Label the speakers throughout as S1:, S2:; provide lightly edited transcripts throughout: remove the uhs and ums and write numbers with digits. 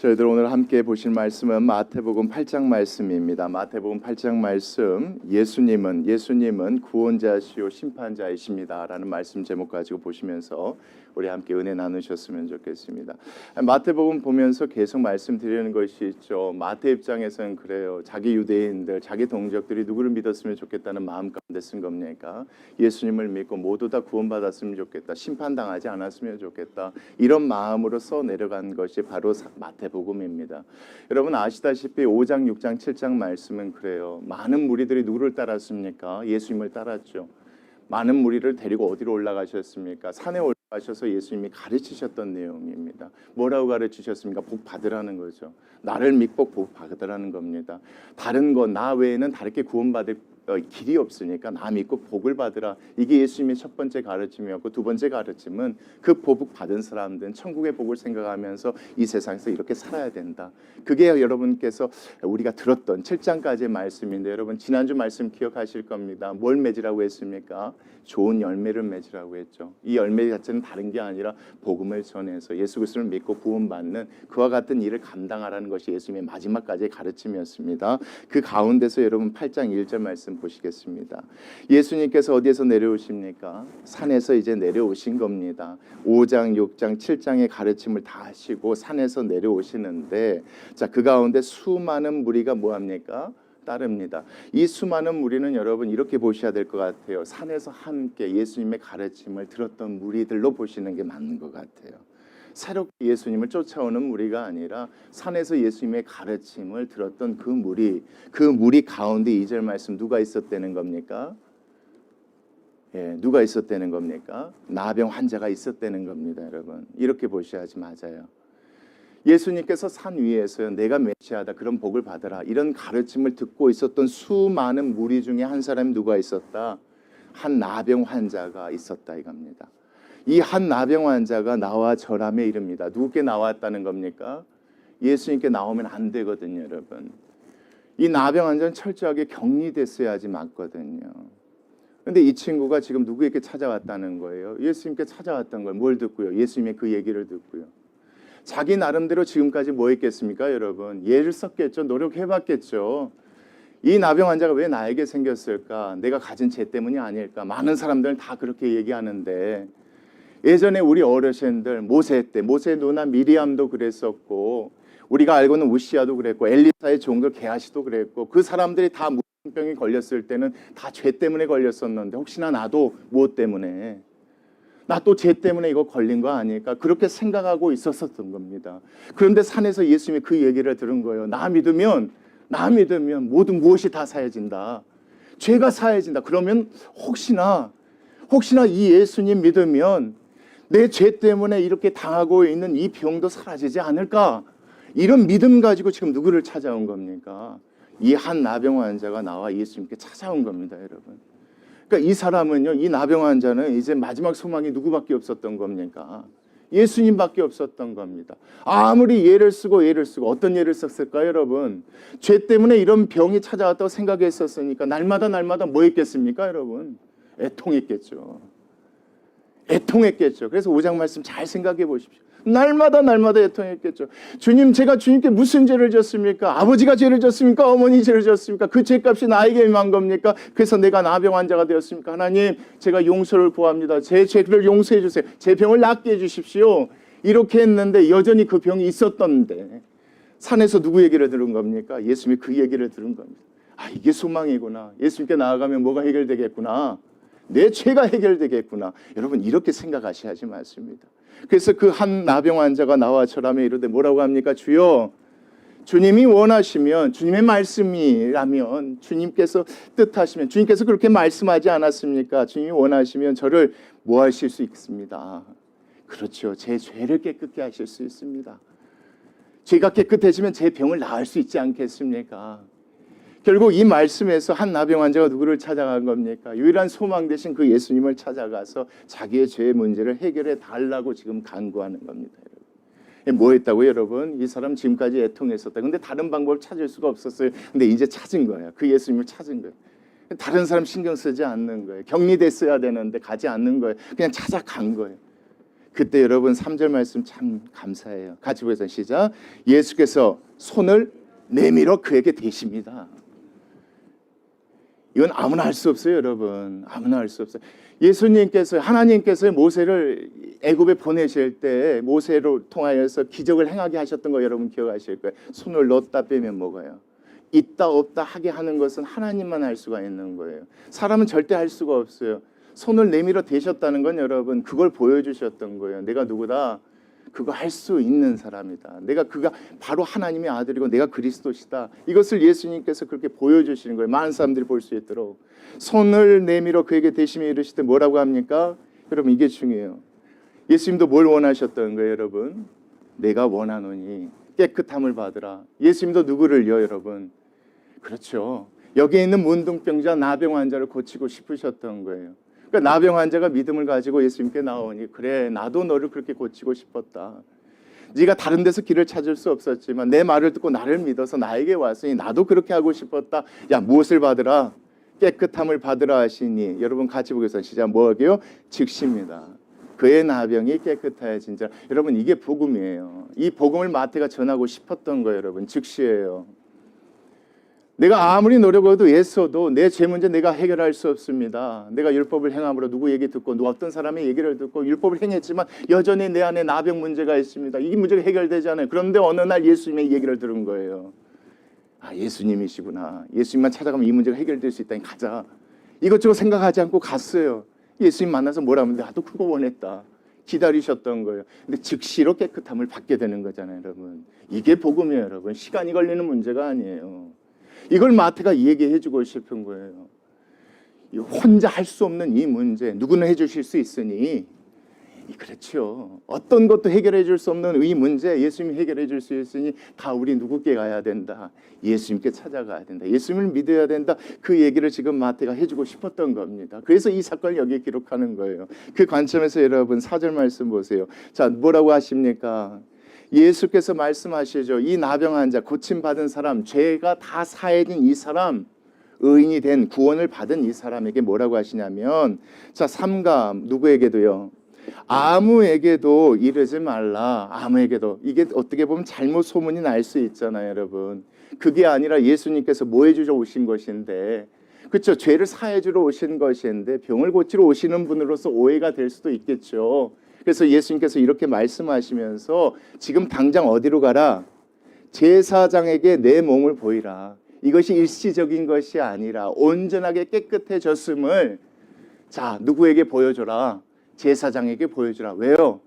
S1: 저희들 오늘 함께 보실 말씀은 마태복음 8장 말씀입니다. 마태복음 8장 말씀, 예수님은 구원자시오 심판자이십니다라는 말씀 제목 가지고 보시면서 우리 함께 은혜 나누셨으면 좋겠습니다. 마태복음 보면서 계속 말씀드리는 것이 있죠. 마태 입장에서는 그래요. 자기 유대인들, 자기 동족들이 누구를 믿었으면 좋겠다는 마음 가운데 쓴 겁니까? 예수님을 믿고 모두 다 구원받았으면 좋겠다. 심판당하지 않았으면 좋겠다. 이런 마음으로 써 내려간 것이 바로 마태복음입니다. 여러분 아시다시피 5장, 6장, 7장 말씀은 그래요. 많은 무리들이 누구를 따랐습니까? 예수님을 따랐죠. 많은 무리를 데리고 어디로 올라가셨습니까? 산에 올라가셔서 예수님이 가르치셨던 내용입니다. 뭐라고 가르치셨습니까? 복 받으라는 거죠. 나를 믿고 복 받으라는 겁니다. 다른 것, 나 외에는 다르게 구원받을 길이 없으니까 나 믿고 복을 받으라. 이게 예수님의 첫 번째 가르침이었고, 두 번째 가르침은 그 복 받은 사람들은 천국의 복을 생각하면서 이 세상에서 이렇게 살아야 된다. 그게 여러분께서 우리가 들었던 7장까지의 말씀인데, 여러분 지난주 말씀 기억하실 겁니다. 뭘 맺으라고 했습니까? 좋은 열매를 맺으라고 했죠. 이 열매 자체는 다른 게 아니라 복음을 전해서 예수 그리스도를 믿고 구원받는 그와 같은 일을 감당하라는 것이 예수님의 마지막까지의 가르침이었습니다. 그 가운데서 여러분 8장 1절 말씀 보시겠습니다. 예수님께서 어디에서 내려오십니까? 산에서 이제 내려오신 겁니다. 5장, 6장, 7장의 가르침을 다 하시고 산에서 내려오시는데, 자, 그 가운데 수많은 무리가 뭐합니까? 따릅니다. 이 수많은 무리는 여러분 이렇게 보셔야 될 것 같아요. 산에서 함께 예수님의 가르침을 들었던 무리들로 보시는 게 맞는 것 같아요. 새롭게 예수님을 쫓아오는 무리가 아니라 산에서 예수님의 가르침을 들었던 그 무리 가운데 2절 말씀 누가 있었다는 겁니까? 누가 있었다는 겁니까? 나병 환자가 있었다는 겁니다. 여러분 이렇게 보셔야지 맞아요. 예수님께서 산 위에서 내가 메시아다, 그런 복을 받아라, 이런 가르침을 듣고 있었던 수많은 무리 중에 한 사람이 누가 있었다? 한 나병 환자가 있었다 이겁니다. 이 한 나병 환자가 나와 절함에 이릅니다. 누구께 나왔다는 겁니까? 예수님께 나오면 안 되거든요. 여러분 이 나병 환자는 철저하게 격리됐어야지 맞거든요. 그런데 이 친구가 지금 누구에게 찾아왔다는 거예요? 예수님께 찾아왔던 걸 뭘 듣고요? 예수님의 그 얘기를 듣고요. 자기 나름대로 지금까지 뭐 했겠습니까? 여러분 예를 썼겠죠. 노력해봤겠죠. 이 나병 환자가 왜 나에게 생겼을까? 내가 가진 죄 때문이 아닐까? 많은 사람들은 다 그렇게 얘기하는데, 예전에 우리 어르신들 모세 때 모세 누나 미리암도 그랬었고, 우리가 알고 있는 우시아도 그랬고, 엘리사의 종들 게하시도 그랬고, 그 사람들이 다 무병이 걸렸을 때는 다 죄 때문에 걸렸었는데, 혹시나 나도 무엇 때문에, 나 또 죄 때문에 이거 걸린 거 아닐까? 그렇게 생각하고 있었던 겁니다. 그런데 산에서 예수님이 그 얘기를 들은 거예요. 나 믿으면 모든 무엇이 다 사해진다. 죄가 사해진다. 그러면 혹시나 이 예수님 믿으면 내 죄 때문에 이렇게 당하고 있는 이 병도 사라지지 않을까? 이런 믿음 가지고 지금 누구를 찾아온 겁니까? 이 한 나병 환자가 나와 예수님께 찾아온 겁니다, 여러분. 그러니까 이 사람은요, 이 나병 환자는 이제 마지막 소망이 누구밖에 없었던 겁니까? 예수님밖에 없었던 겁니다. 아무리 예를 쓰고 어떤 예를 썼을까요, 여러분? 죄 때문에 이런 병이 찾아왔다고 생각했었으니까 날마다 뭐 했겠습니까, 여러분? 애통했겠죠. 그래서 5장 말씀 잘 생각해 보십시오. 날마다 애통했겠죠. 주님, 제가 주님께 무슨 죄를 졌습니까? 아버지가 죄를 졌습니까? 어머니 죄를 졌습니까? 그 죄값이 나에게 임한 겁니까? 그래서 내가 나병 환자가 되었습니까? 하나님, 제가 용서를 구합니다. 제 죄를 용서해 주세요. 제 병을 낫게 해 주십시오. 이렇게 했는데 여전히 그 병이 있었던데, 산에서 누구 얘기를 들은 겁니까? 예수님이 그 얘기를 들은 겁니다. 아, 이게 소망이구나. 예수님께 나아가면 뭐가 해결되겠구나. 내 죄가 해결되겠구나. 여러분 이렇게 생각하셔야지 맞습니다. 그래서 그 한 나병 환자가 나와 절하며 이르되 뭐라고 합니까? 주여, 주님이 원하시면, 주님의 말씀이라면, 주님께서 뜻하시면, 주님께서 그렇게 말씀하지 않았습니까? 주님이 원하시면 저를 뭐 하실 수 있습니다. 그렇죠. 제 죄를 깨끗게 하실 수 있습니다. 죄가 깨끗해지면 제 병을 나을 수 있지 않겠습니까? 결국 이 말씀에서 한 나병 환자가 누구를 찾아간 겁니까? 유일한 소망 되신 그 예수님을 찾아가서 자기의 죄의 문제를 해결해 달라고 지금 간구하는 겁니다. 뭐 했다고요, 여러분? 이 사람 지금까지 애통했었다. 근데 다른 방법을 찾을 수가 없었어요. 근데 이제 찾은 거예요. 그 예수님을 찾은 거예요. 다른 사람 신경 쓰지 않는 거예요. 격리됐어야 되는데 가지 않는 거예요. 그냥 찾아간 거예요. 그때 여러분 3절 말씀 참 감사해요. 같이 보겠습니다. 시작. 예수께서 손을 내밀어 그에게 대십니다. 이건 아무나 할 수 없어요, 여러분. 아무나 할 수 없어요. 예수님께서, 하나님께서 모세를 애굽에 보내실 때 모세로 통하여서 기적을 행하게 하셨던 거 여러분 기억하실 거예요. 손을 넣었다 빼면 뭐가요? 있다 없다 하게 하는 것은 하나님만 할 수가 있는 거예요. 사람은 절대 할 수가 없어요. 손을 내밀어 대셨다는 건 여러분 그걸 보여주셨던 거예요. 내가 누구다? 그거 할 수 있는 사람이다. 그가 바로 하나님의 아들이고 내가 그리스도시다. 이것을 예수님께서 그렇게 보여주시는 거예요. 많은 사람들이 볼 수 있도록. 손을 내밀어 그에게 대시며 이르시되 뭐라고 합니까? 여러분 이게 중요해요. 예수님도 뭘 원하셨던 거예요, 여러분? 내가 원하노니 깨끗함을 받으라. 예수님도 누구를요, 여러분? 그렇죠. 여기에 있는 문둥병자 나병 환자를 고치고 싶으셨던 거예요. 그러니까 나병 환자가 믿음을 가지고 예수님께 나오니 그래 나도 너를 그렇게 고치고 싶었다. 네가 다른 데서 길을 찾을 수 없었지만 내 말을 듣고 나를 믿어서 나에게 왔으니 나도 그렇게 하고 싶었다. 야 무엇을 받으라? 깨끗함을 받으라 하시니 여러분 같이 보겠습니다. 시작. 뭐하게요? 즉시입니다. 그의 나병이 깨끗하여진자. 여러분 이게 복음이에요. 이 복음을 마태가 전하고 싶었던 거예요. 여러분 즉시예요. 내가 아무리 노력해도 애써도 내 죄 문제 내가 해결할 수 없습니다. 내가 율법을 행함으로 누구 얘기 듣고 누구 어떤 사람의 얘기를 듣고 율법을 행했지만 여전히 내 안에 나병 문제가 있습니다. 이 문제가 해결되지 않아요. 그런데 어느 날 예수님의 얘기를 들은 거예요. 아 예수님이시구나. 예수님만 찾아가면 이 문제가 해결될 수 있다니 가자. 이것저것 생각하지 않고 갔어요. 예수님 만나서 뭐라 하면 나도 그거 원했다. 기다리셨던 거예요. 근데 즉시로 깨끗함을 받게 되는 거잖아요, 여러분. 이게 복음이에요, 여러분. 시간이 걸리는 문제가 아니에요. 이걸 마태가 얘기해 주고 싶은 거예요. 혼자 할 수 없는 이 문제 누구는 해주실 수 있으니 그렇죠. 어떤 것도 해결해 줄 수 없는 이 문제 예수님이 해결해 줄 수 있으니 다 우리 누구께 가야 된다. 예수님께 찾아가야 된다. 예수님을 믿어야 된다. 그 얘기를 지금 마태가 해주고 싶었던 겁니다. 그래서 이 사건을 여기에 기록하는 거예요. 그 관점에서 여러분 4절 말씀 보세요. 자 뭐라고 하십니까? 예수께서 말씀하시죠. 이 나병 환자 고침받은 사람 죄가 다 사해진 이 사람 의인이 된 구원을 받은 이 사람에게 뭐라고 하시냐면 자 삼가 누구에게도요. 아무에게도 이르지 말라. 아무에게도. 이게 어떻게 보면 잘못 소문이 날 수 있잖아요, 여러분. 그게 아니라 예수님께서 뭐 해주러 오신 것인데 그렇죠. 죄를 사해 주러 오신 것인데 병을 고치러 오시는 분으로서 오해가 될 수도 있겠죠. 그래서 예수님께서 이렇게 말씀하시면서 지금 당장 어디로 가라? 제사장에게 내 몸을 보이라. 이것이 일시적인 것이 아니라 온전하게 깨끗해졌음을 자 누구에게 보여줘라? 제사장에게 보여주라. 왜요?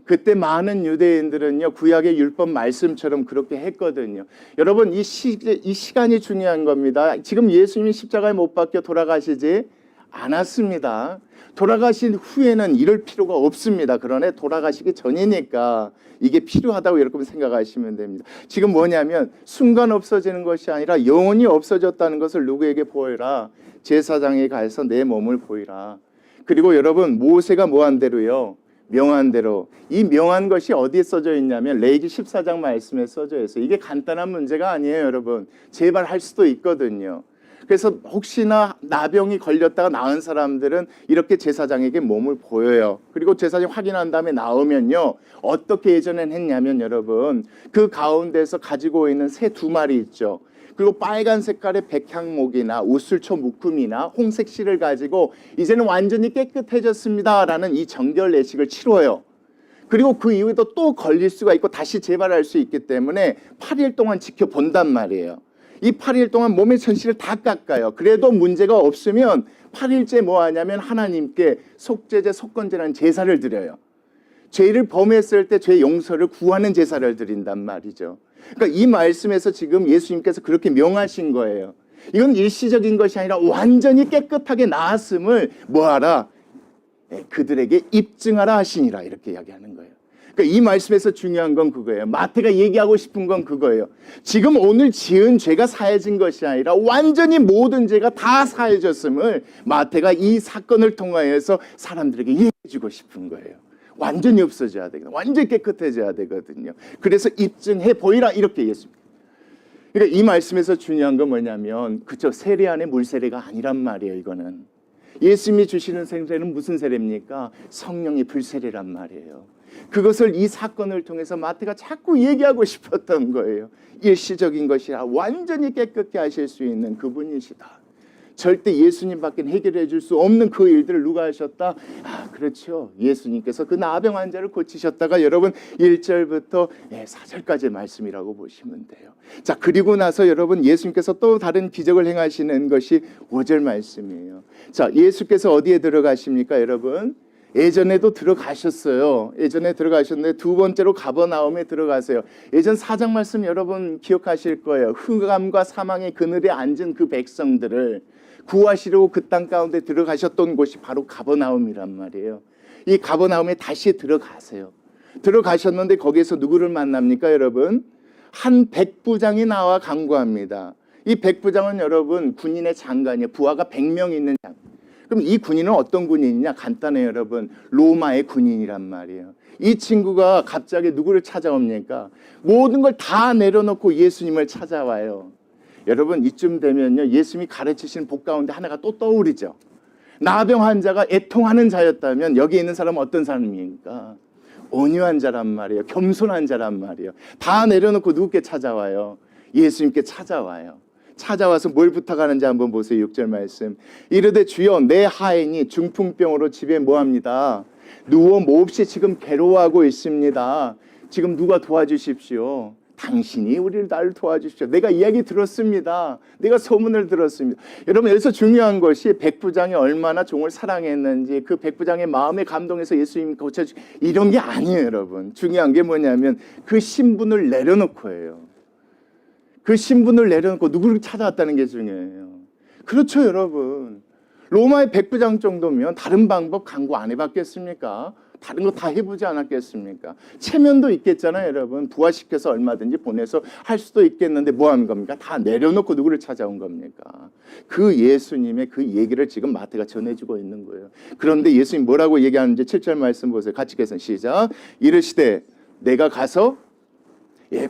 S1: 그때 많은 유대인들은요 구약의 율법 말씀처럼 그렇게 했거든요. 여러분 이 시간이 중요한 겁니다. 지금 예수님이 십자가에 못 박혀 돌아가시지 않았습니다. 돌아가신 후에는 이럴 필요가 없습니다. 그러나 돌아가시기 전이니까 이게 필요하다고 여러분 생각하시면 됩니다. 지금 뭐냐면 순간 없어지는 것이 아니라 영원히 없어졌다는 것을 누구에게 보여라? 제사장에 가서 내 몸을 보이라. 그리고 여러분 모세가 뭐한 대로요? 명한 대로. 이 명한 것이 어디에 써져 있냐면 레위기 14장 말씀에 써져 있어요. 이게 간단한 문제가 아니에요, 여러분. 제발 할 수도 있거든요. 그래서 혹시나 나병이 걸렸다가 나은 사람들은 이렇게 제사장에게 몸을 보여요. 그리고 제사장이 확인한 다음에 나오면요. 어떻게 예전엔 했냐면 여러분 그 가운데서 가지고 있는 새 2마리 있죠. 그리고 빨간 색깔의 백향목이나 우슬초 묶음이나 홍색 실을 가지고 이제는 완전히 깨끗해졌습니다 라는 이 정결 내식을 치러요. 그리고 그 이후에도 또 걸릴 수가 있고 다시 재발할 수 있기 때문에 8일 동안 지켜본단 말이에요. 이 8일 동안 몸의 천실을 다 깎아요. 그래도 문제가 없으면 8일째 뭐 하냐면 하나님께 속죄제, 속건제라는 제사를 드려요. 죄를 범했을 때 죄 용서를 구하는 제사를 드린단 말이죠. 그러니까 이 말씀에서 지금 예수님께서 그렇게 명하신 거예요. 이건 일시적인 것이 아니라 완전히 깨끗하게 나았음을 뭐하라? 그들에게 입증하라 하시니라 이렇게 이야기하는 거예요. 그러니까 이 말씀에서 중요한 건 그거예요. 마태가 얘기하고 싶은 건 그거예요. 지금 오늘 지은 죄가 사해진 것이 아니라 완전히 모든 죄가 다 사해졌음을 마태가 이 사건을 통하여서 사람들에게 얘기해주고 싶은 거예요. 완전히 없어져야 되거든요. 완전히 깨끗해져야 되거든요. 그래서 입증해 보이라 이렇게 예수님. 그러니까 이 말씀에서 중요한 건 뭐냐면 그쵸 세례 안에 물세례가 아니란 말이에요. 이거는 예수님이 주시는 세례는 무슨 세례입니까? 성령의 불세례란 말이에요. 그것을 이 사건을 통해서 마태가 자꾸 얘기하고 싶었던 거예요. 일시적인 것이라 완전히 깨끗게 하실 수 있는 그분이시다. 절대 예수님밖에 해결해 줄 수 없는 그 일들을 누가 하셨다? 그렇죠. 예수님께서 그 나병 환자를 고치셨다가 여러분 1절부터 4절까지의 말씀이라고 보시면 돼요. 자, 그리고 나서 여러분 예수님께서 또 다른 기적을 행하시는 것이 5절 말씀이에요. 자, 예수께서 어디에 들어가십니까, 여러분? 예전에도 들어가셨어요. 예전에 들어가셨는데 두 번째로 가버나움에 들어가세요. 예전 4장 말씀 여러분 기억하실 거예요. 흑암과 사망의 그늘에 앉은 그 백성들을 구하시려고 그 땅 가운데 들어가셨던 곳이 바로 가버나움이란 말이에요. 이 가버나움에 다시 들어가세요. 들어가셨는데 거기에서 누구를 만납니까, 여러분? 한 백부장이 나와 간구합니다. 이 백부장은 여러분 군인의 장관이에요. 부하가 100명 있는 장관. 그럼 이 군인은 어떤 군인이냐? 간단해요, 여러분. 로마의 군인이란 말이에요. 이 친구가 갑자기 누구를 찾아옵니까? 모든 걸 다 내려놓고 예수님을 찾아와요. 여러분, 이쯤 되면요, 예수님이 가르치신 복 가운데 하나가 또 떠오르죠. 나병 환자가 애통하는 자였다면 여기 있는 사람은 어떤 사람입니까? 온유한 자란 말이에요. 겸손한 자란 말이에요. 다 내려놓고 누구께 찾아와요? 예수님께 찾아와요. 찾아와서 뭘 부탁하는지 한번 보세요. 6절 말씀. 이르되 주여 내 하인이 중풍병으로 집에 뭐합니다? 누워 몹시 지금 괴로워하고 있습니다. 지금 누가 도와주십시오. 당신이 나를 도와주십시오. 내가 이야기 들었습니다. 내가 소문을 들었습니다. 여러분, 여기서 중요한 것이 백부장이 얼마나 종을 사랑했는지, 그 백부장의 마음에 감동해서 예수님이 고쳐주 이런 게 아니에요, 여러분. 중요한 게 뭐냐면 그 신분을 내려놓고예요. 그 신분을 내려놓고 누구를 찾아왔다는 게 중요해요. 그렇죠, 여러분. 로마의 백부장 정도면 다른 방법 강구 안 해봤겠습니까? 다른 거 다 해보지 않았겠습니까? 체면도 있겠잖아요, 여러분. 부하시켜서 얼마든지 보내서 할 수도 있겠는데 뭐 하는 겁니까? 다 내려놓고 누구를 찾아온 겁니까? 그 예수님의 그 얘기를 지금 마태가 전해주고 있는 거예요. 그런데 예수님 뭐라고 얘기하는지 7절 말씀 보세요. 같이 계속 시작. 이르시되 내가 가서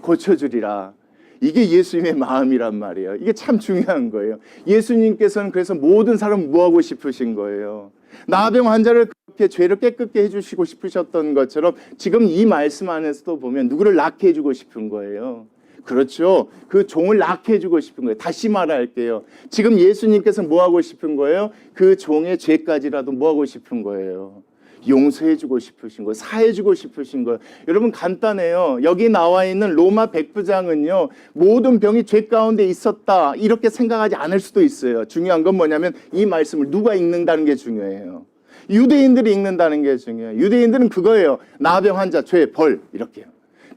S1: 고쳐주리라. 이게 예수님의 마음이란 말이에요. 이게 참 중요한 거예요. 예수님께서는 그래서 모든 사람을 뭐하고 싶으신 거예요? 나병 환자를 그렇게 죄를 깨끗게 해주시고 싶으셨던 것처럼 지금 이 말씀 안에서도 보면 누구를 낫게 해주고 싶은 거예요. 그렇죠. 그 종을 낫게 해주고 싶은 거예요. 다시 말할게요. 지금 예수님께서 뭐하고 싶은 거예요? 그 종의 죄까지라도 뭐하고 싶은 거예요? 용서해주고 싶으신 거예요. 사해주고 싶으신 거예요. 여러분, 간단해요. 여기 나와 있는 로마 백부장은요, 모든 병이 죄 가운데 있었다 이렇게 생각하지 않을 수도 있어요. 중요한 건 뭐냐면 이 말씀을 누가 읽는다는 게 중요해요. 유대인들이 읽는다는 게 중요해요. 유대인들은 그거예요. 나병 환자, 죄, 벌 이렇게요.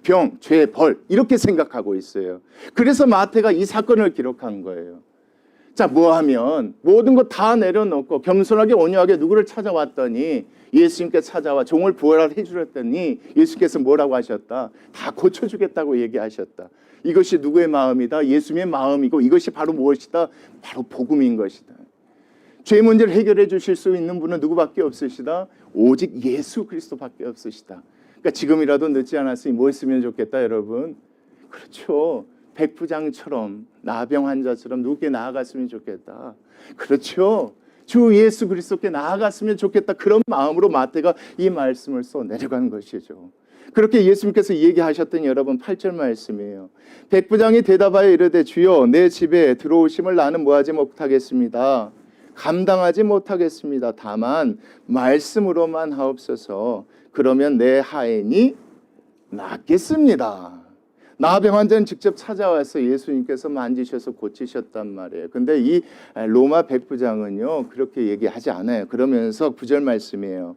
S1: 병, 죄, 벌 이렇게 생각하고 있어요. 그래서 마태가 이 사건을 기록한 거예요. 자, 뭐하면 모든 거 다 내려놓고 겸손하게 온유하게 누구를 찾아왔더니 예수님께 찾아와 종을 부활해 주셨더니 예수께서 뭐라고 하셨다? 다 고쳐주겠다고 얘기하셨다. 이것이 누구의 마음이다? 예수님의 마음이고 이것이 바로 무엇이다? 바로 복음인 것이다. 죄 문제를 해결해 주실 수 있는 분은 누구밖에 없으시다? 오직 예수 그리스도밖에 없으시다. 그러니까 지금이라도 늦지 않았으니 뭐 했으면 좋겠다, 여러분? 그렇죠. 백부장처럼 나병 환자처럼 누구께 나아갔으면 좋겠다. 그렇죠. 주 예수 그리스도께 나아갔으면 좋겠다. 그런 마음으로 마태가 이 말씀을 써 내려간 것이죠. 그렇게 예수님께서 얘기하셨던 여러분 8절 말씀이에요. 백부장이 대답하여 이르되 주여 내 집에 들어오심을 나는 뭐하지 못하겠습니다. 감당하지 못하겠습니다. 다만 말씀으로만 하옵소서. 그러면 내 하인이 낫겠습니다. 나병 환자는 직접 찾아와서 예수님께서 만지셔서 고치셨단 말이에요. 근데 이 로마 백부장은요 그렇게 얘기하지 않아요. 그러면서 9절 말씀이에요.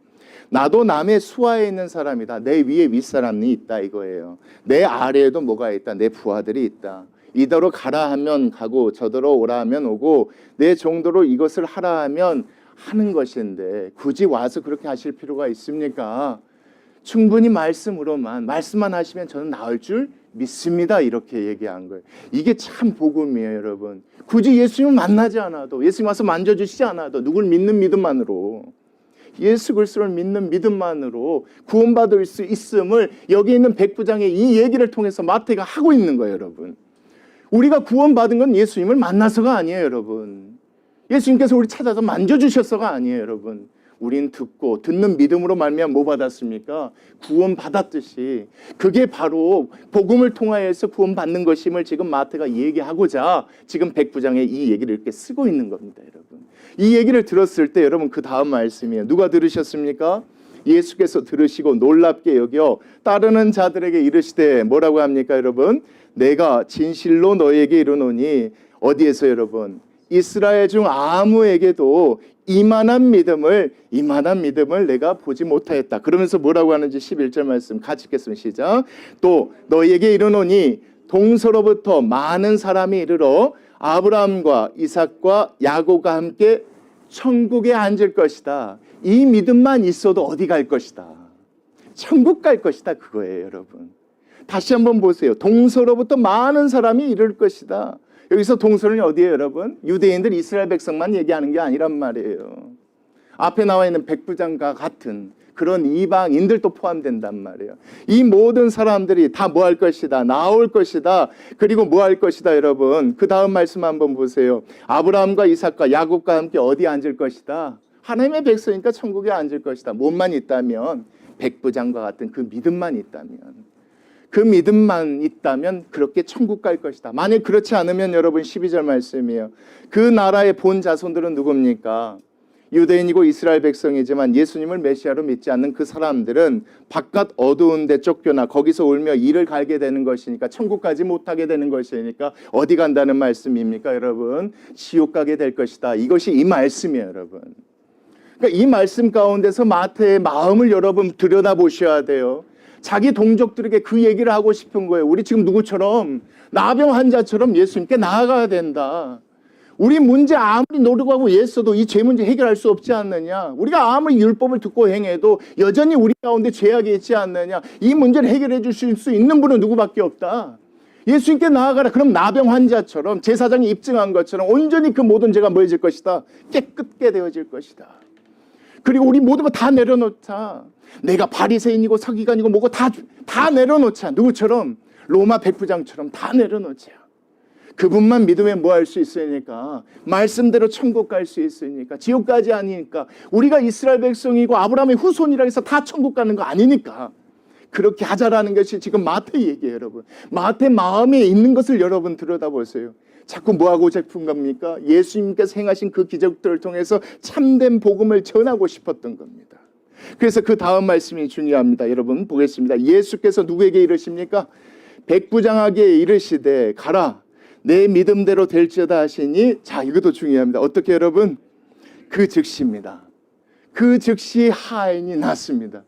S1: 나도 남의 수하에 있는 사람이다. 내 위에 윗사람이 있다 이거예요. 내 아래에도 뭐가 있다. 내 부하들이 있다. 이더러 가라 하면 가고 저더러 오라 하면 오고 내 정도로 이것을 하라 하면 하는 것인데 굳이 와서 그렇게 하실 필요가 있습니까? 충분히 말씀으로만 말씀만 하시면 저는 나을 줄 믿습니다. 이렇게 얘기한 거예요. 이게 참 복음이에요, 여러분. 굳이 예수님을 만나지 않아도 예수님 와서 만져주시지 않아도 누굴 믿는 믿음만으로 예수 그리스도를 믿는 믿음만으로 구원받을 수 있음을 여기 있는 백부장의 이 얘기를 통해서 마태가 하고 있는 거예요, 여러분. 우리가 구원받은 건 예수님을 만나서가 아니에요, 여러분. 예수님께서 우리 찾아서 만져주셔서가 아니에요, 여러분. 우린 듣고 듣는 믿음으로 말미암아 뭐 받았습니까? 구원 받았듯이 그게 바로 복음을 통하여서 구원 받는 것임을 지금 마태가 얘기하고자 지금 백부장에 이 얘기를 이렇게 쓰고 있는 겁니다, 여러분. 이 얘기를 들었을 때 여러분 그 다음 말씀이에요. 누가 들으셨습니까? 예수께서 들으시고 놀랍게 여겨 따르는 자들에게 이르시되 뭐라고 합니까, 여러분? 내가 진실로 너에게 이르노니 어디에서 여러분? 이스라엘 중 아무에게도 이만한 믿음을 내가 보지 못하였다. 그러면서 뭐라고 하는지 11절 말씀 같이 읽겠습니다. 시작. 또 너희에게 이르노니 동서로부터 많은 사람이 이르러 아브라함과 이삭과 야곱과 함께 천국에 앉을 것이다. 이 믿음만 있어도 어디 갈 것이다. 천국 갈 것이다. 그거예요, 여러분. 다시 한번 보세요. 동서로부터 많은 사람이 이를 것이다. 여기서 동서는 어디예요, 여러분? 유대인들 이스라엘 백성만 얘기하는 게 아니란 말이에요. 앞에 나와 있는 백부장과 같은 그런 이방인들도 포함된단 말이에요. 이 모든 사람들이 다 뭐 할 것이다. 나올 것이다. 그리고 뭐 할 것이다, 여러분. 그 다음 말씀 한번 보세요. 아브라함과 이삭과 야곱과 함께 어디 앉을 것이다. 하나님의 백성이니까 천국에 앉을 것이다. 뭐만 있다면? 백부장과 같은 그 믿음만 있다면. 그 믿음만 있다면 그렇게 천국 갈 것이다. 만약 그렇지 않으면 여러분 12절 말씀이에요. 그 나라의 본 자손들은 누굽니까? 유대인이고 이스라엘 백성이지만 예수님을 메시아로 믿지 않는 그 사람들은 바깥 어두운 데 쫓겨나 거기서 울며 이를 갈게 되는 것이니까 천국 가지 못하게 되는 것이니까 어디 간다는 말씀입니까, 여러분? 지옥 가게 될 것이다. 이것이 이 말씀이에요, 여러분. 그러니까 이 말씀 가운데서 마태의 마음을 여러분 들여다보셔야 돼요. 자기 동족들에게 그 얘기를 하고 싶은 거예요. 우리 지금 누구처럼 나병 환자처럼 예수님께 나아가야 된다. 우리 문제 아무리 노력하고 애써도 이 죄 문제 해결할 수 없지 않느냐. 우리가 아무리 율법을 듣고 행해도 여전히 우리 가운데 죄악이 있지 않느냐. 이 문제를 해결해 주실 수 있는 분은 누구밖에 없다. 예수님께 나아가라. 그럼 나병 환자처럼 제사장이 입증한 것처럼 온전히 그 모든 죄가 뭐해질 것이다. 깨끗게 되어질 것이다. 그리고 우리 모든 거 다 내려놓자. 내가 바리새인이고 서기관이고 뭐고 다 내려놓자. 누구처럼? 로마 백부장처럼 다 내려놓자. 그분만 믿으면 뭐 할 수 있으니까 말씀대로 천국 갈 수 있으니까 지옥까지 아니니까 우리가 이스라엘 백성이고 아브라함의 후손이라 해서 다 천국 가는 거 아니니까 그렇게 하자라는 것이 지금 마태 얘기예요, 여러분. 마태 마음에 있는 것을 여러분 들여다보세요. 자꾸 뭐하고 싶은 겁니까? 예수님께서 행하신 그 기적들을 통해서 참된 복음을 전하고 싶었던 겁니다. 그래서 그 다음 말씀이 중요합니다. 여러분 보겠습니다. 예수께서 누구에게 이르십니까? 백부장에게 이르시되 가라 내 믿음대로 될지어다 하시니, 자 이것도 중요합니다. 어떻게 여러분? 그 즉시입니다. 그 즉시 하인이 났습니다.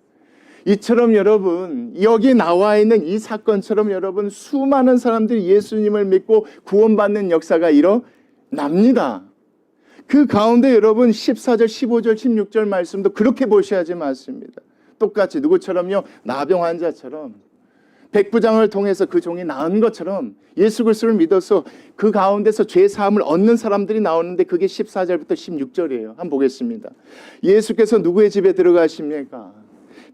S1: 이처럼 여러분 여기 나와 있는 이 사건처럼 여러분 수많은 사람들이 예수님을 믿고 구원받는 역사가 일어납니다. 그 가운데 여러분 14절, 15절, 16절 말씀도 그렇게 보셔야지 맞습니다. 똑같이 누구처럼요? 나병 환자처럼 백부장을 통해서 그 종이 나은 것처럼 예수 그리스도를 믿어서 그 가운데서 죄 사함을 얻는 사람들이 나오는데 그게 14절부터 16절이에요. 한번 보겠습니다. 예수께서 누구의 집에 들어가십니까?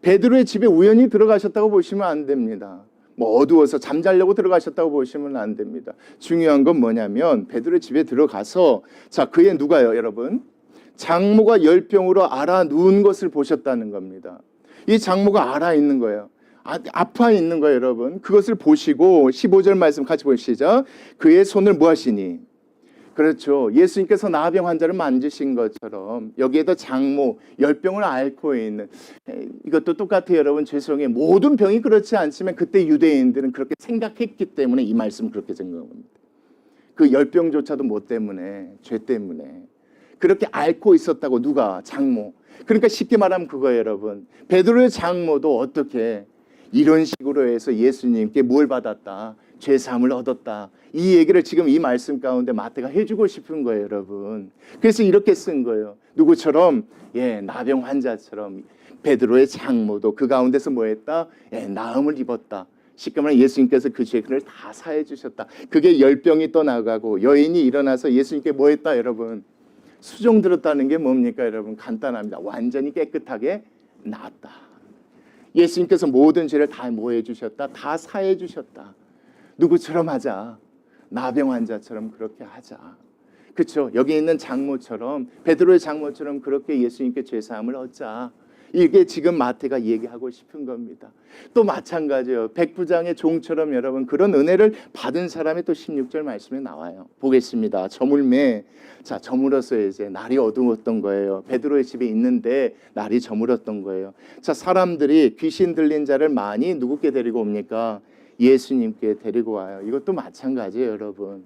S1: 베드로의 집에 우연히 들어가셨다고 보시면 안 됩니다. 뭐 어두워서 잠자려고 들어가셨다고 보시면 안 됩니다. 중요한 건 뭐냐면 베드로의 집에 들어가서 자 그의 누가요, 여러분? 장모가 열병으로 앓아 누운 것을 보셨다는 겁니다. 이 장모가 앓아 있는 거예요. 아파 있는 거예요, 여러분. 그것을 보시고 15절 말씀 같이 보시죠. 그의 손을 뭐 하시니? 그렇죠. 예수님께서 나병 환자를 만지신 것처럼 여기에도 장모, 열병을 앓고 있는, 이것도 똑같아요, 여러분. 죄송해요. 모든 병이 그렇지 않지만 그때 유대인들은 그렇게 생각했기 때문에 이 말씀 그렇게 생각합니다. 그 열병조차도 뭐 때문에? 죄 때문에. 그렇게 앓고 있었다고. 누가? 장모. 그러니까 쉽게 말하면 그거예요, 여러분. 베드로의 장모도 어떻게 이런 식으로 해서 예수님께 뭘 받았다? 죄사함을 얻었다. 이 얘기를 지금 이 말씀 가운데 마태가 해주고 싶은 거예요, 여러분. 그래서 이렇게 쓴 거예요. 누구처럼? 나병 환자처럼 베드로의 장모도 그 가운데서 뭐 했다? 나음을 입었다. 쉽게 말하면 예수님께서 그 죄를 다 사해 주셨다. 그게 열병이 떠나가고 여인이 일어나서 예수님께 뭐 했다, 여러분? 수종 들었다는 게 뭡니까, 여러분? 간단합니다. 완전히 깨끗하게 나았다. 예수님께서 모든 죄를 다 뭐 해주셨다? 다 사해 주셨다. 누구처럼 하자? 나병 환자처럼 그렇게 하자. 그렇죠. 여기 있는 장모처럼, 베드로의 장모처럼 그렇게 예수님께 죄사함을 얻자. 이게 지금 마태가 얘기하고 싶은 겁니다. 또 마찬가지예요. 백부장의 종처럼 여러분 그런 은혜를 받은 사람이 또 16절 말씀에 나와요. 보겠습니다. 저물매. 자, 저물어서 이제 날이 어두웠던 거예요. 베드로의 집에 있는데 날이 저물었던 거예요. 자, 사람들이 귀신 들린 자를 많이 누구께 데리고 옵니까? 예수님께 데리고 와요. 이것도 마찬가지예요, 여러분.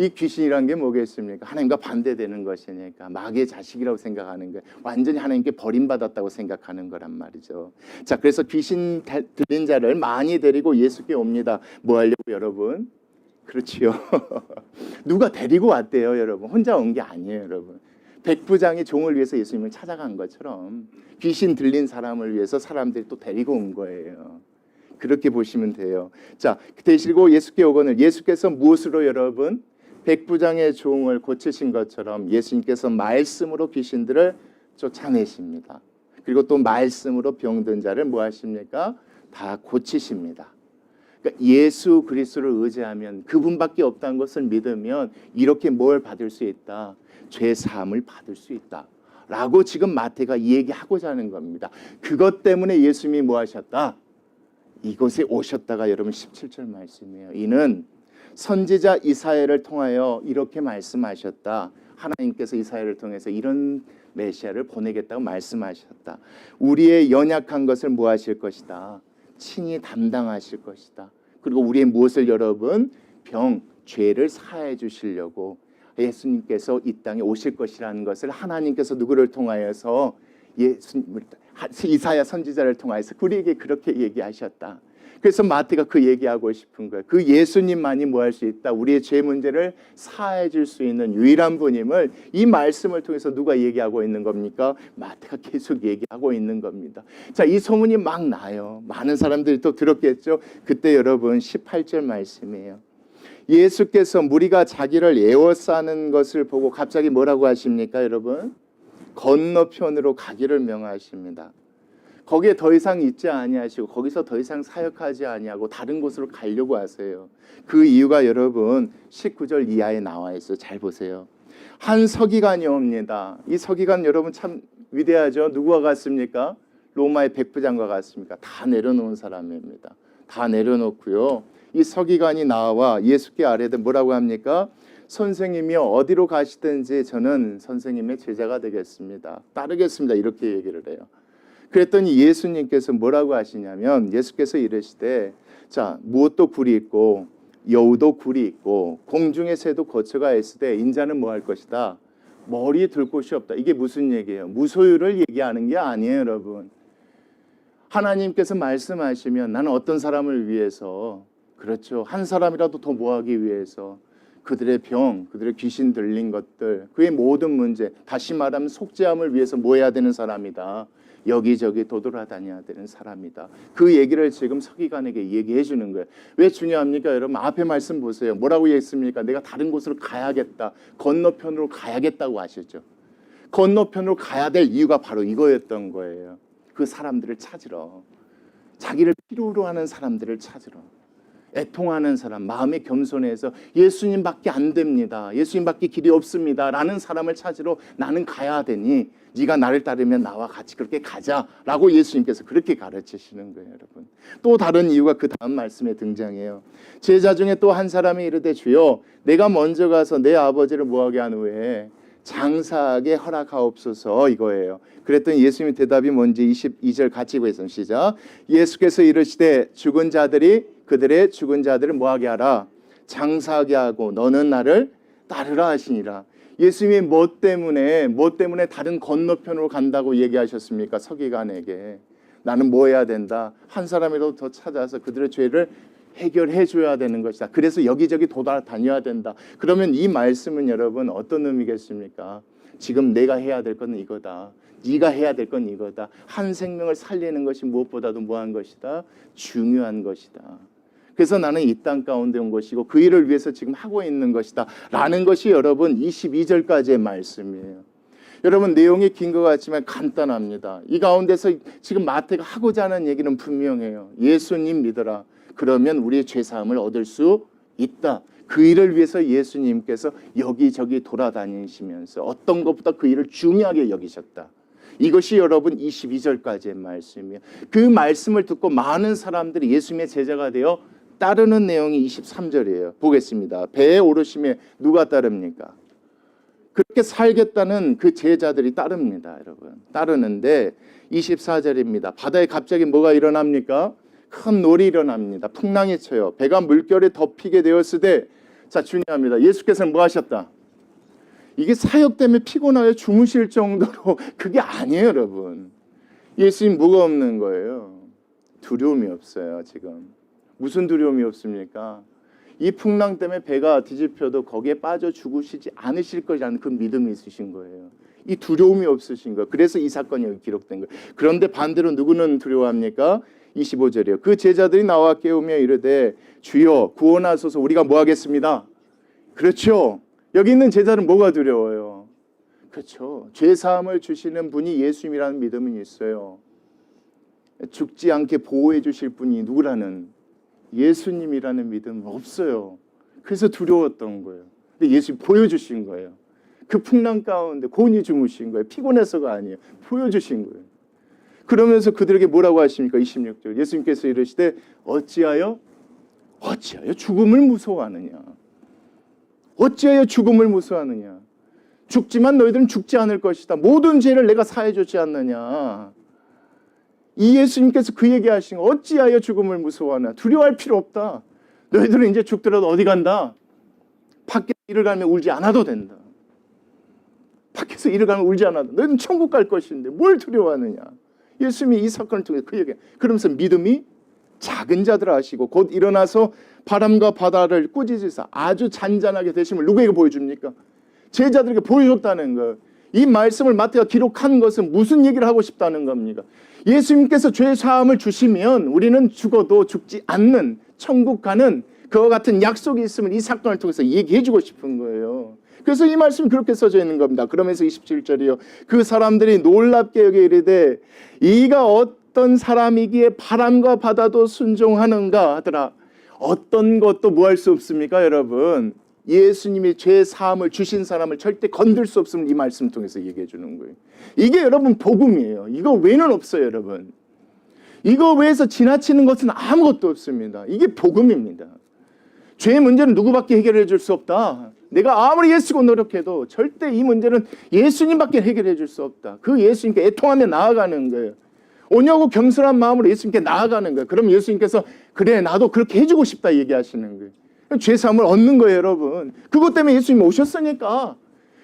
S1: 이 귀신이란 게 뭐겠습니까? 하나님과 반대되는 것이니까 마귀의 자식이라고 생각하는 거예요. 완전히 하나님께 버림받았다고 생각하는 거란 말이죠. 자, 그래서 귀신 들린 자를 많이 데리고 예수께 옵니다. 뭐 하려고 여러분? 그렇지요. 누가 데리고 왔대요, 여러분. 혼자 온 게 아니에요, 여러분. 백부장이 종을 위해서 예수님을 찾아간 것처럼 귀신 들린 사람을 위해서 사람들이 또 데리고 온 거예요. 그렇게 보시면 돼요. 자, 데리고 예수께 오거늘 예수께서 무엇으로 여러분? 백부장의 종을 고치신 것처럼 예수님께서 말씀으로 귀신들을 쫓아내십니다. 그리고 또 말씀으로 병든 자를 뭐 하십니까? 다 고치십니다. 그러니까 예수 그리스도를 의지하면 그분밖에 없다는 것을 믿으면 이렇게 뭘 받을 수 있다? 죄 사함을 받을 수 있다. 라고 지금 마태가 얘기하고자 하는 겁니다. 그것 때문에 예수님이 뭐 하셨다? 이곳에 오셨다가 여러분 17절 말씀이에요. 이는 선지자 이사야를 통하여 이렇게 말씀하셨다. 하나님께서 이사야를 통해서 이런 메시아를 보내겠다고 말씀하셨다. 우리의 연약한 것을 뭐 하실 것이다? 친히 담당하실 것이다. 그리고 우리의 무엇을 여러분? 병, 죄를 사해 주시려고 예수님께서 이 땅에 오실 것이라는 것을 하나님께서 누구를 통하여서 이사야 선지자를 통해서 우리에게 그렇게 얘기하셨다. 그래서 마태가 그 얘기하고 싶은 거예요. 그 예수님만이 뭐 할 수 있다. 우리의 죄 문제를 사해 줄 수 있는 유일한 분임을 이 말씀을 통해서 누가 얘기하고 있는 겁니까? 마태가 계속 얘기하고 있는 겁니다. 자, 이 소문이 막 나요. 많은 사람들이 또 들었겠죠. 그때 여러분 18절 말씀이에요. 예수께서 무리가 자기를 에워싸는 것을 보고 갑자기 뭐라고 하십니까, 여러분? 건너편으로 가기를 명하십니다. 거기에 더 이상 있지 아니하시고 거기서 더 이상 사역하지 아니하고 다른 곳으로 가려고 하세요. 그 이유가 여러분 19절 이하에 나와 있어요. 잘 보세요. 한 서기관이 옵니다. 이 서기관 여러분 참 위대하죠. 누구와 같습니까? 로마의 백부장과 같습니까? 다 내려놓은 사람입니다. 다 내려놓고요. 이 서기관이 나와 예수께 아뢰되 뭐라고 합니까? 선생님이여 어디로 가시든지 저는 선생님의 제자가 되겠습니다. 따르겠습니다. 이렇게 얘기를 해요. 그랬더니 예수님께서 뭐라고 하시냐면 예수께서 이르시되 자 무엇도 굴이 있고 여우도 굴이 있고 공중의 새도 거처가 있으되 인자는 뭐 할 것이다? 머리에 둘 곳이 없다. 이게 무슨 얘기예요? 무소유를 얘기하는 게 아니에요, 여러분. 하나님께서 말씀하시면 나는 어떤 사람을 위해서 그렇죠. 한 사람이라도 더 모하기 위해서 그들의 병, 그들의 귀신 들린 것들, 그의 모든 문제, 다시 말하면 속죄함을 위해서 뭐 해야 되는 사람이다. 여기저기 도돌아다녀야 되는 사람이다. 그 얘기를 지금 서기관에게 얘기해 주는 거예요. 왜 중요합니까? 여러분 앞에 말씀 보세요. 뭐라고 얘기했습니까? 내가 다른 곳으로 가야겠다. 건너편으로 가야겠다고 하셨죠. 건너편으로 가야 될 이유가 바로 이거였던 거예요. 그 사람들을 찾으러. 자기를 필요로 하는 사람들을 찾으러. 애통하는 사람, 마음에 겸손해서 예수님밖에 안 됩니다. 예수님밖에 길이 없습니다. 라는 사람을 찾으러 나는 가야 되니 네가 나를 따르면 나와 같이 그렇게 가자라고 예수님께서 그렇게 가르치시는 거예요, 여러분. 또 다른 이유가 그 다음 말씀에 등장해요. 제자 중에 또 한 사람이 이르되 주여 내가 먼저 가서 내 아버지를 뭐하게 한 후에 장사하게 허락하옵소서 이거예요. 그랬더니 예수님의 대답이 뭔지 22절 같이 보겠습니다. 시작. 예수께서 이르시되 죽은 자들이 그들의 죽은 자들을 뭐하게 하라? 장사하게 하고 너는 나를 따르라 하시니라. 예수님이 뭐 때문에 다른 건너편으로 간다고 얘기하셨습니까? 서기관에게. 나는 뭐 해야 된다? 한 사람이라도 더 찾아서 그들의 죄를 해결해 줘야 되는 것이다. 그래서 여기저기 돌아다녀야 된다. 그러면 이 말씀은 여러분 어떤 의미겠습니까? 지금 내가 해야 될 건 이거다. 네가 해야 될 건 이거다. 한 생명을 살리는 것이 무엇보다도 뭐한 것이다? 중요한 것이다. 그래서 나는 이 땅 가운데 온 것이고 그 일을 위해서 지금 하고 있는 것이다. 라는 것이 여러분 22절까지의 말씀이에요. 여러분 내용이 긴 것 같지만 간단합니다. 이 가운데서 지금 마태가 하고자 하는 얘기는 분명해요. 예수님 믿어라. 그러면 우리의 죄사함을 얻을 수 있다. 그 일을 위해서 예수님께서 여기저기 돌아다니시면서 어떤 것보다 그 일을 중요하게 여기셨다. 이것이 여러분 22절까지의 말씀이에요. 그 말씀을 듣고 많은 사람들이 예수님의 제자가 되어 따르는 내용이 23절이에요. 보겠습니다. 배에 오르심에 누가 따릅니까? 그렇게 살겠다는 그 제자들이 따릅니다. 여러분. 따르는데 24절입니다. 바다에 갑자기 뭐가 일어납니까? 큰 놀이 일어납니다. 풍랑이 쳐요. 배가 물결에 덮이게 되었을 때, 자, 중요합니다. 예수께서는 뭐 하셨다? 이게 사역 때문에 피곤하여 주무실 정도로 그게 아니에요, 여러분. 예수님 뭐가 없는 거예요? 두려움이 없어요, 지금. 무슨 두려움이 없습니까? 이 풍랑 때문에 배가 뒤집혀도 거기에 빠져 죽으시지 않으실 것이라는 그 믿음이 있으신 거예요. 이 두려움이 없으신 거예요. 그래서 이 사건이 여기 기록된 거예요. 그런데 반대로 누구는 두려워합니까? 25절이요. 그 제자들이 나와 깨우며 이르되 주여 구원하소서. 우리가 뭐 하겠습니다? 그렇죠. 여기 있는 제자는 뭐가 두려워요? 그렇죠. 죄사함을 주시는 분이 예수님이라는 믿음은 있어요. 죽지 않게 보호해 주실 분이 누구라는 예수님이라는 믿음은 없어요. 그래서 두려웠던 거예요. 근데 예수님 보여주신 거예요. 그 풍랑 가운데 곤히 주무신 거예요. 피곤해서가 아니에요. 보여주신 거예요. 그러면서 그들에게 뭐라고 하십니까? 26절 예수님께서 이르시되 어찌하여 죽음을 무서워하느냐. 어찌하여 죽음을 무서워하느냐. 죽지만 너희들은 죽지 않을 것이다. 모든 죄를 내가 사해 주지 않느냐. 이 예수님께서 그 얘기하신 거 어찌하여 죽음을 무서워하나. 두려워할 필요 없다. 너희들은 이제 죽더라도 어디 간다. 밖에 일을 가면 울지 않아도 된다. 밖에서 일을 가면 울지 않아도 너희는 천국 갈 것인데 뭘 두려워하느냐. 예수님이 이 사건을 통해 그 얘기. 그러면서 믿음이 작은 자들 하시고 곧 일어나서 바람과 바다를 꾸짖으사 아주 잔잔하게 되심을 누구에게 보여줍니까? 제자들에게 보여줬다는 거. 이 말씀을 마태가 기록한 것은 무슨 얘기를 하고 싶다는 겁니까? 예수님께서 죄 사함을 주시면 우리는 죽어도 죽지 않는 천국 가는 그와 같은 약속이 있음을 이 사건을 통해서 얘기해 주고 싶은 거예요. 그래서 이 말씀이 그렇게 써져 있는 겁니다. 그러면서 27절이요. 그 사람들이 놀랍게 여기 이르되 이가 어떤 사람이기에 바람과 바다도 순종하는가 하더라. 어떤 것도 뭐 할 수 없습니까, 여러분? 예수님이 죄 사함을 주신 사람을 절대 건들 수 없음을 이 말씀 통해서 얘기해 주는 거예요. 이게 여러분 복음이에요. 이거 외에는 없어요, 여러분. 이거 외에서 지나치는 것은 아무것도 없습니다. 이게 복음입니다. 죄의 문제는 누구밖에 해결해 줄 수 없다. 내가 아무리 애쓰고 노력해도 절대 이 문제는 예수님밖에 해결해 줄 수 없다. 그 예수님께 애통하며 나아가는 거예요. 오냐고 겸손한 마음으로 예수님께 나아가는 거예요. 그럼 예수님께서 그래 나도 그렇게 해주고 싶다 얘기하시는 거예요. 죄사함을 얻는 거예요, 여러분. 그것 때문에 예수님이 오셨으니까.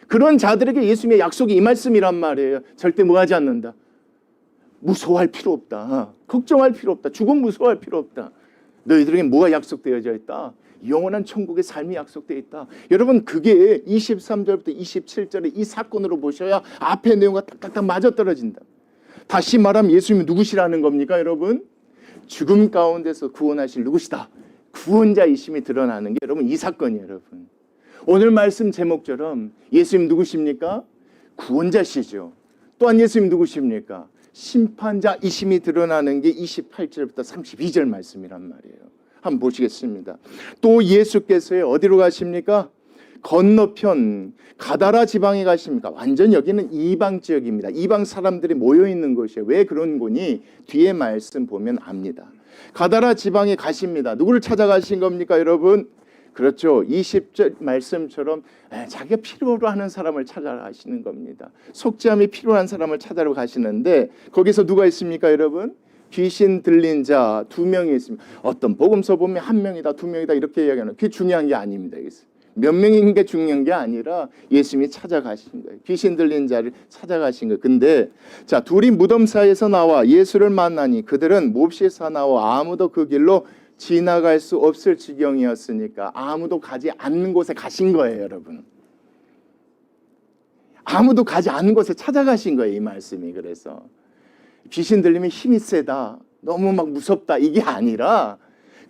S1: 그런 자들에게 예수님의 약속이 이 말씀이란 말이에요. 절대 뭐 하지 않는다. 무서워할 필요 없다. 걱정할 필요 없다. 죽음 무서워할 필요 없다. 너희들에게 뭐가 약속되어져 있다? 영원한 천국의 삶이 약속되어 있다. 여러분 그게 23절부터 27절의 이 사건으로 보셔야 앞의 내용과 딱딱딱 맞아떨어진다. 다시 말하면 예수님이 누구시라는 겁니까, 여러분? 죽음 가운데서 구원하실 누구시다. 구원자이심이 드러나는 게 여러분 이 사건이에요, 여러분. 오늘 말씀 제목처럼 예수님 누구십니까? 구원자시죠. 또한 예수님 누구십니까? 심판자이심이 드러나는 게 28절부터 32절 말씀이란 말이에요. 한번 보시겠습니다. 또 예수께서 어디로 가십니까? 건너편 가다라 지방에 가십니까? 완전 여기는 이방 지역입니다. 이방 사람들이 모여 있는 곳이에요. 왜 그런 거니? 뒤에 말씀 보면 압니다. 가다라 지방에 가십니다. 누구를 찾아가신 겁니까, 여러분? 그렇죠. 20절 말씀처럼 자기가 필요로 하는 사람을 찾아가시는 겁니다. 속죄함이 필요한 사람을 찾아러 가시는데 거기서 누가 있습니까, 여러분? 귀신 들린 자 2명이 있습니다. 어떤 복음서 보면 1명이다, 2명이다 이렇게 이야기하는 그게 중요한 게 아닙니다. 몇 명인 게 중요한 게 아니라 예수님이 찾아가신 거예요. 귀신 들린 자를 찾아가신 거예요. 근데 자 둘이 무덤 사이에서 나와 예수를 만나니 그들은 몹시 사나워 아무도 그 길로 지나갈 수 없을 지경이었으니까 아무도 가지 않는 곳에 가신 거예요, 여러분. 아무도 가지 않는 곳에 찾아가신 거예요, 이 말씀이. 그래서 귀신 들리면 힘이 세다, 너무 막 무섭다 이게 아니라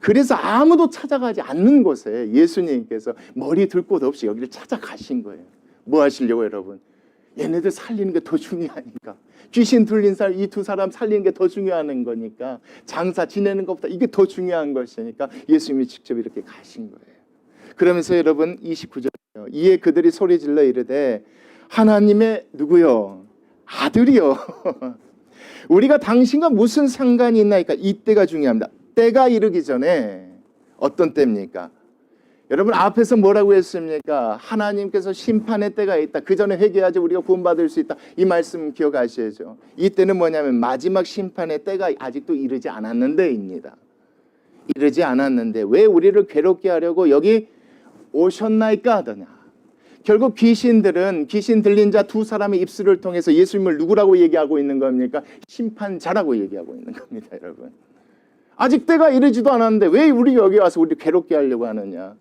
S1: 그래서 아무도 찾아가지 않는 곳에 예수님께서 머리 들 곳 없이 여기를 찾아가신 거예요. 뭐 하시려고, 여러분? 얘네들 살리는 게 더 중요하니까. 귀신 들린 사람, 이 2사람 살리는 게 더 중요한 거니까. 장사 지내는 것보다 이게 더 중요한 것이니까 예수님이 직접 이렇게 가신 거예요. 그러면서 여러분 29절이요. 이에 그들이 소리질러 이르되 하나님의 누구요? 아들이요. 우리가 당신과 무슨 상관이 있나이까? 이 때가 중요합니다. 때가 이르기 전에 어떤 때입니까? 여러분 앞에서 뭐라고 했습니까? 하나님께서 심판의 때가 있다. 그 전에 회개하지 우리가 구원받을 수 있다. 이 말씀 기억하셔야죠. 이 때는 뭐냐면 마지막 심판의 때가 아직도 이르지 않았는데입니다. 이르지 않았는데 왜 우리를 괴롭게 하려고 여기 오셨나이까 하더냐. 결국 귀신들은 귀신 들린 자 두 사람의 입술을 통해서 예수님을 누구라고 얘기하고 있는 겁니까? 심판자라고 얘기하고 있는 겁니다, 여러분. 아직 때가 이르지도 않았는데 왜 우리 여기 와서 우리 괴롭게 하려고 하느냐.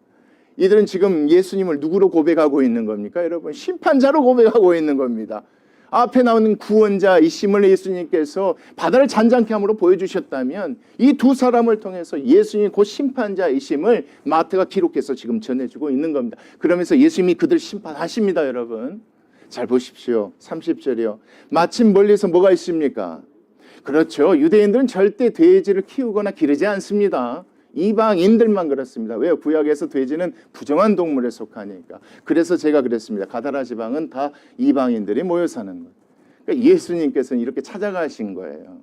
S1: 이들은 지금 예수님을 누구로 고백하고 있는 겁니까? 여러분 심판자로 고백하고 있는 겁니다. 앞에 나오는 구원자이심을 예수님께서 바다를 잔잔케 함으로 보여주셨다면 이 두 사람을 통해서 예수님이 곧 심판자이심을 마태가 기록해서 지금 전해주고 있는 겁니다. 그러면서 예수님이 그들 심판하십니다. 여러분 잘 보십시오. 30절이요. 마침 멀리서 뭐가 있습니까? 그렇죠. 유대인들은 절대 돼지를 키우거나 기르지 않습니다. 이방인들만 그렇습니다. 왜요? 구약에서 돼지는 부정한 동물에 속하니까. 그래서 제가 그랬습니다. 가다라 지방은 다 이방인들이 모여 사는 거예요. 그러니까 예수님께서는 이렇게 찾아가신 거예요.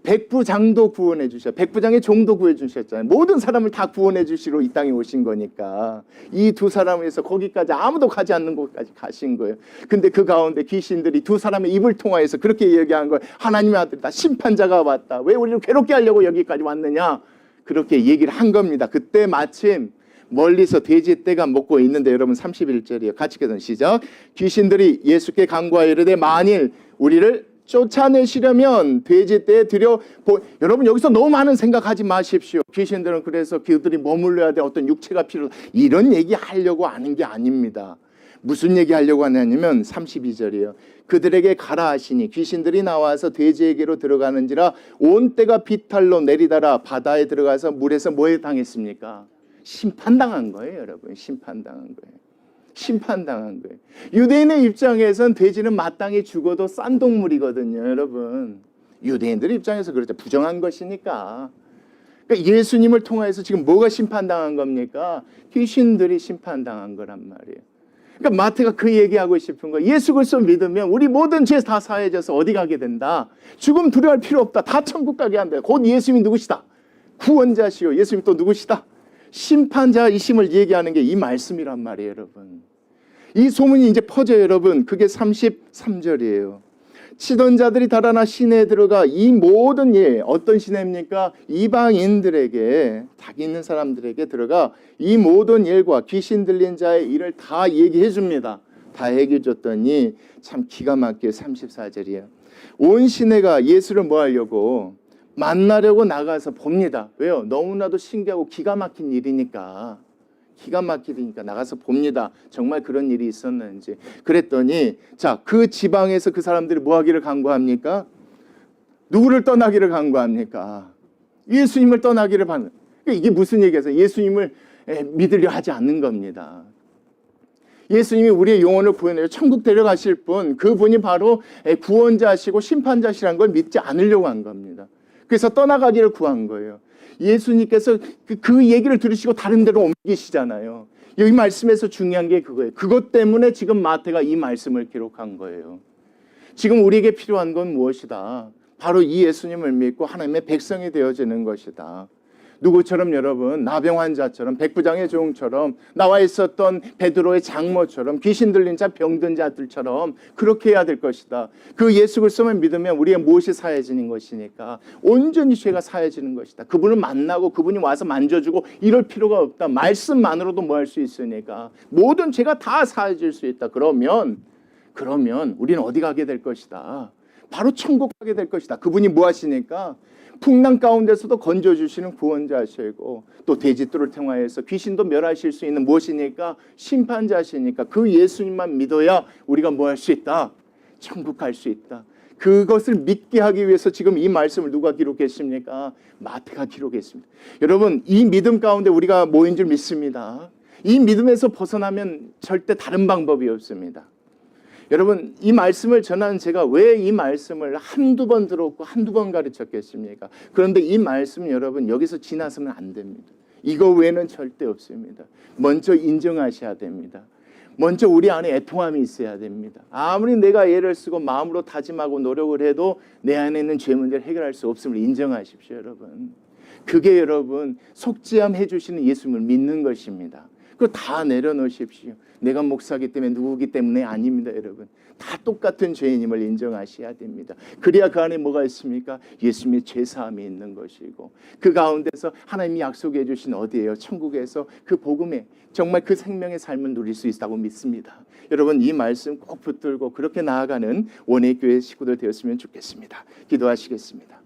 S1: 백부장도 구원해 주셨, 백부장의 종도 구해 주셨잖아요. 모든 사람을 다 구원해 주시러 이 땅에 오신 거니까 이 두 사람을 위해서 거기까지 아무도 가지 않는 곳까지 가신 거예요. 근데 그 가운데 귀신들이 두 사람의 입을 통하여서 그렇게 얘기한 거예요. 하나님의 아들이다. 심판자가 왔다. 왜 우리를 괴롭게 하려고 여기까지 왔느냐. 그렇게 얘기를 한 겁니다. 그때 마침 멀리서 돼지 떼가 먹고 있는데 여러분 31절이에요. 같이 읽어서 시작. 귀신들이 예수께 간구하여 이르되 만일 우리를 쫓아내시려면 돼지 떼에 여러분 여기서 너무 많은 생각하지 마십시오. 귀신들은 그래서 그들이 머물러야 돼. 어떤 육체가 필요하다. 이런 얘기 하려고 하는 게 아닙니다. 무슨 얘기 하려고 하냐면 32절이에요. 그들에게 가라 하시니 귀신들이 나와서 돼지에게로 들어가는지라 온 떼가 비탈로 내리다라 바다에 들어가서 물에서 뭐에 당했습니까? 심판당한 거예요, 여러분. 심판당한 거예요. 심판당한 거예요. 유대인의 입장에선 돼지는 마땅히 죽어도 싼 동물이거든요, 여러분. 유대인들 입장에서 그렇죠. 부정한 것이니까. 그러니까 예수님을 통해서 지금 뭐가 심판당한 겁니까? 귀신들이 심판당한 거란 말이에요. 그러니까 마태가 그 얘기하고 싶은 거예요. 예수 그리스도 믿으면 우리 모든 죄 다 사해져서 어디 가게 된다. 죽음 두려워할 필요 없다. 다 천국 가게 한다. 곧 예수님이 누구시다? 구원자시오. 예수님이 또 누구시다? 심판자이심을 얘기하는 게 이 말씀이란 말이에요, 여러분. 이 소문이 이제 퍼져요, 여러분. 그게 33절이에요. 치던 자들이 달아나 시내에 들어가 이 모든 일, 어떤 시내입니까? 이방인들에게, 닭 있는 사람들에게 들어가 이 모든 일과 귀신 들린 자의 일을 다 얘기해 줍니다. 다 얘기해 줬더니 참 기가 막히게 34절이에요. 온 시내가 예수를 뭐 하려고? 만나려고 나가서 봅니다. 왜요? 너무나도 신기하고 기가 막힌 일이니까. 기가 막히니까 나가서 봅니다. 정말 그런 일이 있었는지. 그랬더니 자, 그 지방에서 그 사람들이 뭐 하기를 간구합니까? 누구를 떠나기를 간구합니까? 예수님을 떠나기를 반응. 이게 무슨 얘기예요? 예수님을 믿으려 하지 않는 겁니다. 예수님이 우리의 영혼을 구원해서 천국 데려가실 분, 그분이 바로 구원자시고 심판자시라는 걸 믿지 않으려고 한 겁니다. 그래서 떠나가기를 구한 거예요. 예수님께서 그 얘기를 들으시고 다른 데로 옮기시잖아요. 여기 말씀에서 중요한 게 그거예요. 그것 때문에 지금 마태가 이 말씀을 기록한 거예요. 지금 우리에게 필요한 건 무엇이다? 바로 이 예수님을 믿고 하나님의 백성이 되어지는 것이다. 누구처럼 여러분, 나병 환자처럼, 백부장의 종처럼, 나와 있었던 베드로의 장모처럼, 귀신 들린 자, 병든 자들처럼 그렇게 해야 될 것이다. 그 예수 그리스도만 믿으면 우리의 무엇이 사해지는 것이니까 온전히 죄가 사해지는 것이다. 그분을 만나고 그분이 와서 만져주고 이럴 필요가 없다. 말씀만으로도 뭐 할 수 있으니까 모든 죄가 다 사해질 수 있다. 그러면 우리는 어디 가게 될 것이다. 바로 천국 가게 될 것이다. 그분이 뭐 하시니까 풍랑 가운데서도 건져주시는 구원자시고 또 돼지떼를 통하여서 귀신도 멸하실 수 있는 무엇이니까 심판자시니까 그 예수님만 믿어야 우리가 뭐 할 수 있다? 천국 갈 수 있다. 그것을 믿게 하기 위해서 지금 이 말씀을 누가 기록했습니까? 마태가 기록했습니다. 여러분, 이 믿음 가운데 우리가 모인 줄 믿습니다. 이 믿음에서 벗어나면 절대 다른 방법이 없습니다. 여러분, 이 말씀을 전하는 제가 왜 이 말씀을 한두 번 들었고 한두 번 가르쳤겠습니까? 그런데 이 말씀 여러분 여기서 지나서는 안 됩니다. 이거 외에는 절대 없습니다. 먼저 인정하셔야 됩니다. 먼저 우리 안에 애통함이 있어야 됩니다. 아무리 내가 애를 쓰고 마음으로 다짐하고 노력을 해도 내 안에 있는 죄 문제를 해결할 수 없음을 인정하십시오, 여러분. 그게 여러분 속죄함 해주시는 예수님을 믿는 것입니다. 그거 다 내려놓으십시오. 내가 목사기 때문에 누구기 때문에 아닙니다, 여러분. 다 똑같은 죄인임을 인정하셔야 됩니다. 그래야 그 안에 뭐가 있습니까? 예수님의 죄사함이 있는 것이고 그 가운데서 하나님이 약속해 주신 어디예요? 천국에서 그 복음에 정말 그 생명의 삶을 누릴 수 있다고 믿습니다. 여러분 이 말씀 꼭 붙들고 그렇게 나아가는 원예교회 식구들 되었으면 좋겠습니다. 기도하시겠습니다.